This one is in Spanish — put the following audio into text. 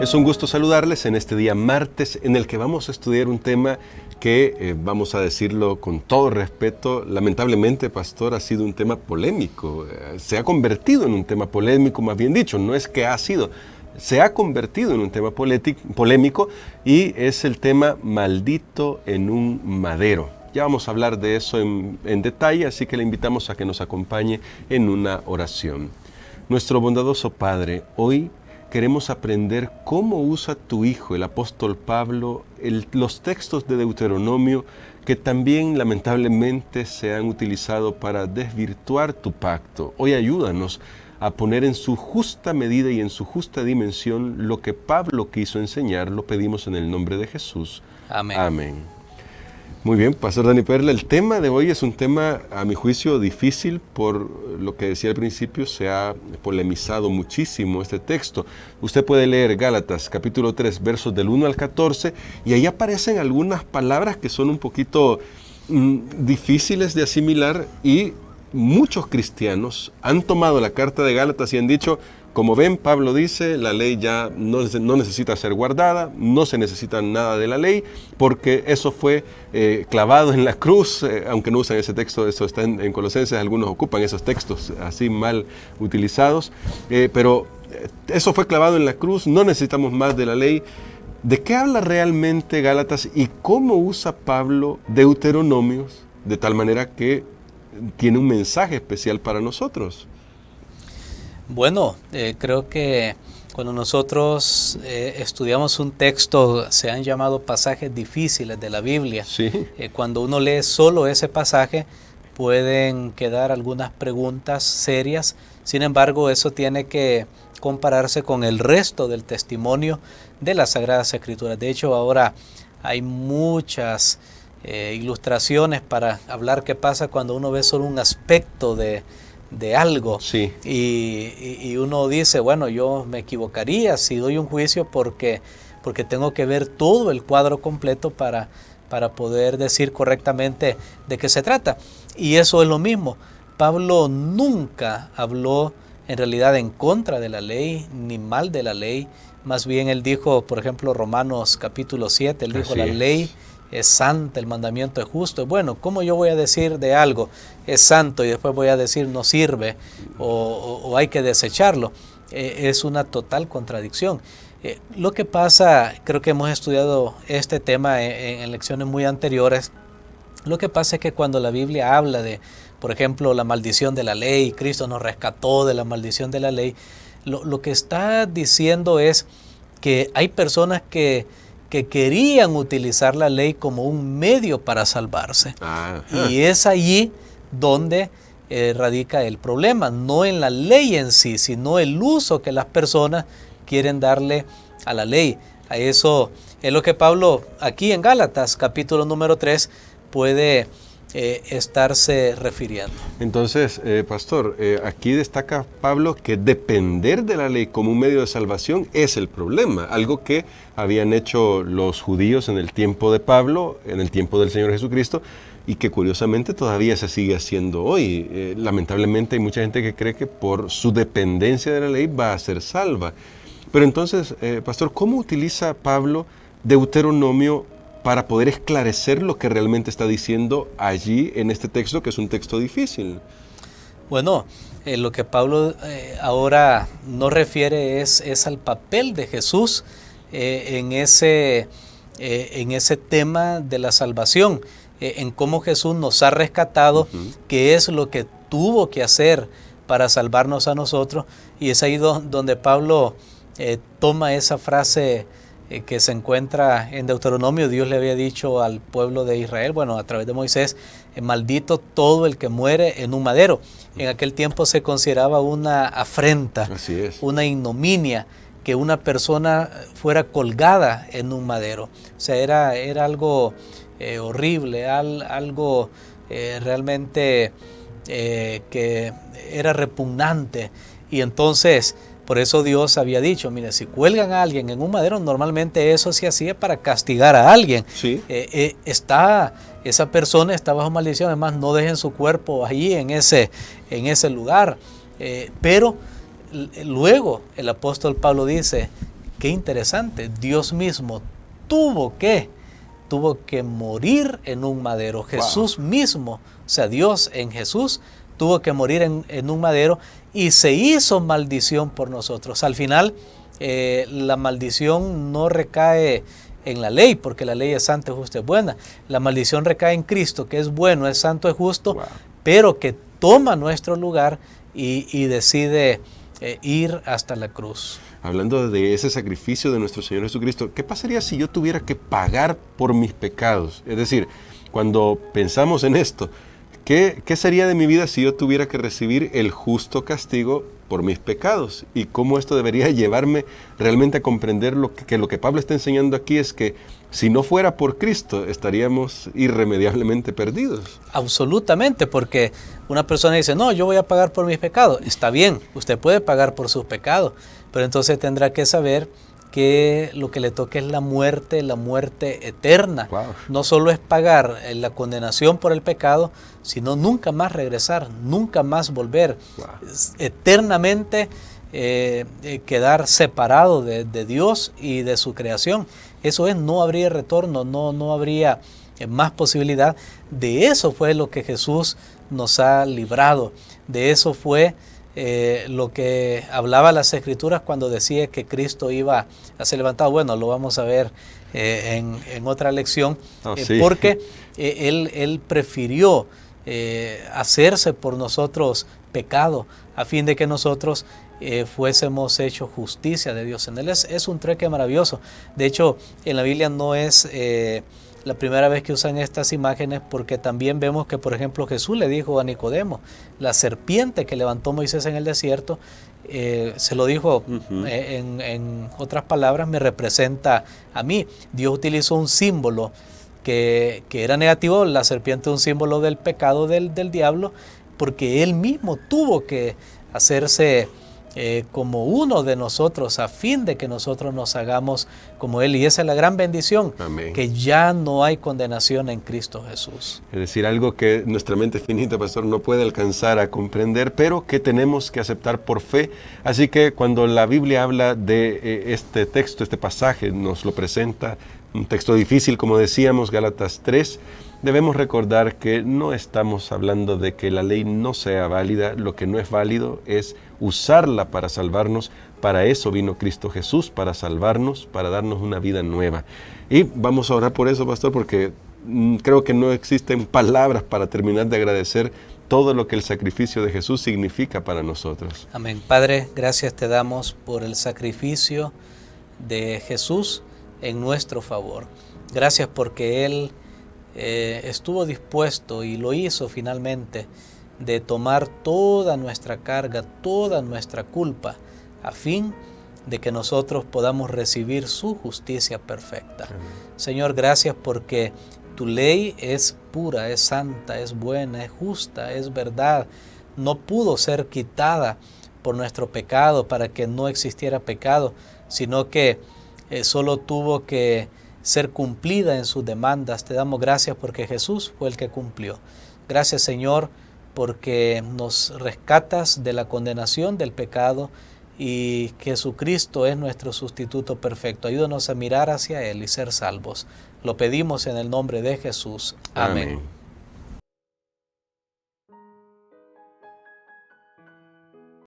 Es un gusto saludarles en este día martes en el que vamos a estudiar un tema que, vamos a decirlo con todo respeto, lamentablemente, pastor, ha sido un tema polémico. Se ha convertido en un tema polémico, más bien dicho, no es que ha sido, se ha convertido en un tema polémico y es el tema maldito en un madero. Ya vamos a hablar de eso en detalle, así que le invitamos a que nos acompañe en una oración. Nuestro bondadoso Padre, hoy queremos aprender cómo usa tu Hijo, el apóstol Pablo, los textos de Deuteronomio que también lamentablemente se han utilizado para desvirtuar tu pacto. Hoy ayúdanos a poner en su justa medida y en su justa dimensión lo que Pablo quiso enseñar. Lo pedimos en el nombre de Jesús. Amén. Amén. Muy bien, Pastor Dani Perla, el tema de hoy es un tema, a mi juicio, difícil. Por lo que decía al principio, se ha polemizado muchísimo este texto. Usted puede leer Gálatas capítulo 3, versos del 1 al 14, y ahí aparecen algunas palabras que son un poquito difíciles de asimilar, y muchos cristianos han tomado la carta de Gálatas y han dicho: como ven, Pablo dice, la ley ya no necesita ser guardada, no se necesita nada de la ley, porque eso fue clavado en la cruz, aunque no usan ese texto, eso está en Colosenses, algunos ocupan esos textos así mal utilizados, pero eso fue clavado en la cruz, no necesitamos más de la ley. ¿De qué habla realmente Gálatas y cómo usa Pablo Deuteronomios de tal manera que tiene un mensaje especial para nosotros? Bueno, creo que cuando nosotros estudiamos un texto, se han llamado pasajes difíciles de la Biblia. Sí. Cuando uno lee solo ese pasaje, pueden quedar algunas preguntas serias. Sin embargo, eso tiene que compararse con el resto del testimonio de las Sagradas Escrituras. De hecho, ahora hay muchas ilustraciones para hablar qué pasa cuando uno ve solo un aspecto de algo. Sí. Y uno dice, bueno, yo me equivocaría si doy un juicio porque tengo que ver todo el cuadro completo para poder decir correctamente de qué se trata. Y eso es lo mismo. Pablo nunca habló en realidad en contra de la ley ni mal de la ley. Más bien él dijo, por ejemplo, Romanos capítulo 7, él dijo: la ley es santa, el mandamiento es justo. Bueno, ¿cómo yo voy a decir de algo es santo y después voy a decir no sirve o hay que desecharlo? Es una total contradicción. Lo que pasa, creo que hemos estudiado este tema en lecciones muy anteriores. Lo que pasa es que cuando la Biblia habla de, por ejemplo, la maldición de la ley, Cristo nos rescató de la maldición de la ley, lo que está diciendo es que hay personas que querían utilizar la ley como un medio para salvarse. Ajá. Y es allí donde radica el problema, no en la ley en sí, sino el uso que las personas quieren darle a la ley. A eso es lo que Pablo aquí en Gálatas, capítulo número 3, puede estarse refiriendo. Entonces, pastor, aquí destaca Pablo que depender de la ley como un medio de salvación es el problema, algo que habían hecho los judíos en el tiempo de Pablo, en el tiempo del Señor Jesucristo, y que curiosamente todavía se sigue haciendo hoy. Lamentablemente hay mucha gente que cree que por su dependencia de la ley va a ser salva. Pero entonces, pastor, ¿cómo utiliza Pablo Deuteronomio para poder esclarecer lo que realmente está diciendo allí en este texto, que es un texto difícil? Bueno, lo que Pablo ahora nos refiere es al papel de Jesús en ese tema de la salvación, en cómo Jesús nos ha rescatado, qué es lo que tuvo que hacer para salvarnos a nosotros. Y es ahí donde Pablo toma esa frase que se encuentra en Deuteronomio. Dios le había dicho al pueblo de Israel, bueno, a través de Moisés: maldito todo el que muere en un madero. En aquel tiempo se consideraba una afrenta, una ignominia, que una persona fuera colgada en un madero. O sea, era algo horrible, algo realmente que era repugnante. Y entonces, por eso Dios había dicho, mire, si cuelgan a alguien en un madero, normalmente eso se hacía para castigar a alguien. Sí. Esa persona está bajo maldición, además no dejen su cuerpo ahí en ese lugar. Pero luego el apóstol Pablo dice qué interesante, Dios mismo tuvo que morir en un madero. Jesús mismo, o sea, Dios en Jesús, tuvo que morir en un madero y se hizo maldición por nosotros. Al final, la maldición no recae en la ley, porque la ley es santa, es justa, es buena. La maldición recae en Cristo, que es bueno, es santo, es justo, pero que toma nuestro lugar y decide ir hasta la cruz. Hablando de ese sacrificio de nuestro Señor Jesucristo, ¿qué pasaría si yo tuviera que pagar por mis pecados? Es decir, cuando pensamos en esto, ¿qué sería de mi vida si yo tuviera que recibir el justo castigo por mis pecados? Y cómo esto debería llevarme realmente a comprender lo que Pablo está enseñando aquí es que si no fuera por Cristo, estaríamos irremediablemente perdidos. Absolutamente, porque una persona dice, no, yo voy a pagar por mis pecados. Está bien, usted puede pagar por sus pecados, pero entonces tendrá que saber que lo que le toca es la muerte eterna. Wow. No solo es pagar la condenación por el pecado, sino nunca más regresar, nunca más volver. Wow. Eternamente quedar separado de Dios y de su creación. Eso es, no habría retorno, no habría más posibilidad. De eso fue lo que Jesús nos ha librado. De eso fue lo que hablaba las Escrituras cuando decía que Cristo iba a ser levantado. Bueno, lo vamos a ver en otra lección, sí. Porque Él prefirió hacerse por nosotros pecado, a fin de que nosotros fuésemos hechos justicia de Dios en Él. Es un trueque maravilloso. De hecho, en la Biblia no es la primera vez que usan estas imágenes, porque también vemos que, por ejemplo, Jesús le dijo a Nicodemo, la serpiente que levantó Moisés en el desierto, se lo dijo en otras palabras, me representa a mí. Dios utilizó un símbolo que era negativo, la serpiente un símbolo del pecado del diablo, porque Él mismo tuvo que hacerse como uno de nosotros, a fin de que nosotros nos hagamos como Él. Y esa es la gran bendición. Amén. Que ya no hay condenación en Cristo Jesús. Es decir, algo que nuestra mente finita, pastor, no puede alcanzar a comprender, pero que tenemos que aceptar por fe. Así que cuando la Biblia habla de este texto, este pasaje, nos lo presenta, un texto difícil, como decíamos, Gálatas 3, debemos recordar que no estamos hablando de que la ley no sea válida. Lo que no es válido es usarla para salvarnos. Para eso vino Cristo Jesús, para salvarnos, para darnos una vida nueva. Y vamos a orar por eso, pastor, porque creo que no existen palabras para terminar de agradecer todo lo que el sacrificio de Jesús significa para nosotros. Amén. Padre, gracias te damos por el sacrificio de Jesús en nuestro favor. Gracias porque Él estuvo dispuesto y lo hizo finalmente de tomar toda nuestra carga, toda nuestra culpa, a fin de que nosotros podamos recibir su justicia perfecta. Amén. Señor, gracias porque tu ley es pura, es santa, es buena, es justa, es verdad. No pudo ser quitada por nuestro pecado para que no existiera pecado, sino que solo tuvo que ser cumplida en sus demandas. Te damos gracias porque Jesús fue el que cumplió. Gracias, Señor, porque nos rescatas de la condenación del pecado y Jesucristo es nuestro sustituto perfecto. Ayúdanos a mirar hacia Él y ser salvos. Lo pedimos en el nombre de Jesús. Amén.